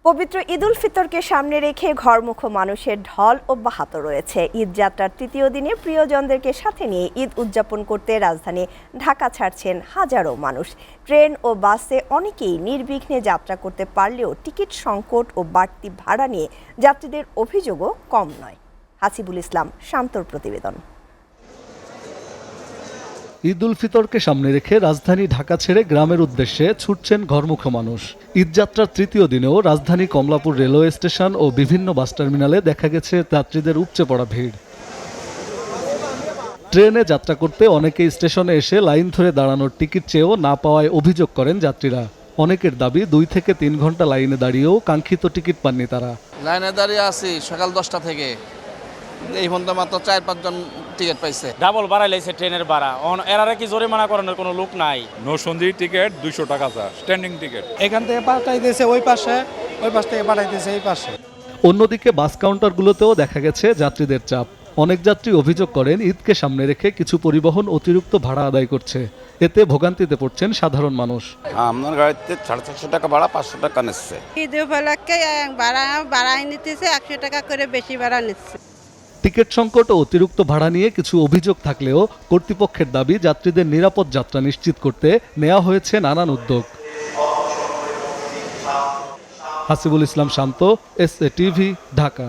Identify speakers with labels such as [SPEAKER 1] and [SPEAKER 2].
[SPEAKER 1] পবিত্র ঈদ উল ফিতরকে সামনে রেখে ঘরমুখো মানুষের ঢল অব্যাহত রয়েছে। ঈদ যাত্রার তৃতীয় দিনে প্রিয়জনদেরকে সাথে নিয়ে ঈদ উদযাপন করতে রাজধানী ঢাকা ছাড়ছেন হাজারো মানুষ। ট্রেন ও বাসে অনেকেই নির্বিঘ্নে যাত্রা করতে পারলেও টিকিট সংকট ও বাড়তি ভাড়া নিয়ে যাত্রীদের অভিযোগও কম নয়। হাসিবুল ইসলাম শান্তর প্রতিবেদন।
[SPEAKER 2] ঈদ উল ফিতরকে সামনে রেখে রাজধানী ঢাকা ছেড়ে গ্রামের উদ্দেশ্যে ছুটছেন ঘরমুখো মানুষ। ঈদযাত্রার তৃতীয় দিনেও রাজধানী কমলাপুর রেলওয়ে স্টেশন ও বিভিন্ন বাস টার্মিনালে দেখা গেছে যাত্রীদের উপচে পড়া ভিড়। ট্রেনে যাত্রা করতে অনেকেই স্টেশনে এসে লাইন ধরে দাঁড়ানোর টিকিট চেয়েও না পাওয়ায় অভিযোগ করেন যাত্রীরা। অনেকের দাবি 2 থেকে 3 ঘন্টা লাইনে দাঁড়িয়েও কাঙ্ক্ষিত টিকিট পাননি তারা।
[SPEAKER 3] লাইনে দাঁড়িয়ে আছি সকাল 10টা থেকে, এই পর্যন্ত মাত্র 4-5 জন টিকিট পাইছে।
[SPEAKER 4] ডাবল ভাড়া লাইছে ট্রেনের ভাড়া, এরারে কি জরিমানা করানোর কোনো লোক নাই।
[SPEAKER 5] নৌসন্দি টিকিট 200 টাকা স্যার, স্ট্যান্ডিং টিকিট।
[SPEAKER 6] এখান থেকে পাঠাইতেছে ওই পাশে, ওই পাশ থেকে পাঠাইতেছে এই পাশে।
[SPEAKER 2] অন্যদিকে বাস কাউন্টারগুলোতেও দেখা গেছে যাত্রীদের চাপ। অনেক যাত্রী অভিযোগ করেন ঈদকে সামনে রেখে কিছু পরিবহন অতিরিক্ত ভাড়া আদায় করছে। এতে ভোগান্তিতে পড়ছেন সাধারণ মানুষ।
[SPEAKER 7] আপনার গাড়িতে 450 টাকা ভাড়া, 500 টাকা নিচ্ছে।
[SPEAKER 8] ঈদ উপলক্ষে ভাড়া নিতেছে 100 টাকা করে বেশি ভাড়া নিচ্ছে।
[SPEAKER 2] টিকিট সংকট ও অতিরিক্ত ভাড়া নিয়ে কিছু অভিযোগ থাকলেও কর্তৃপক্ষের দাবি যাত্রীদের নিরাপদ যাত্রা নিশ্চিত করতে নেওয়া হয়েছে নানান উদ্যোগ। হাসিবুল ইসলাম শান্ত, SA টিভি, ঢাকা।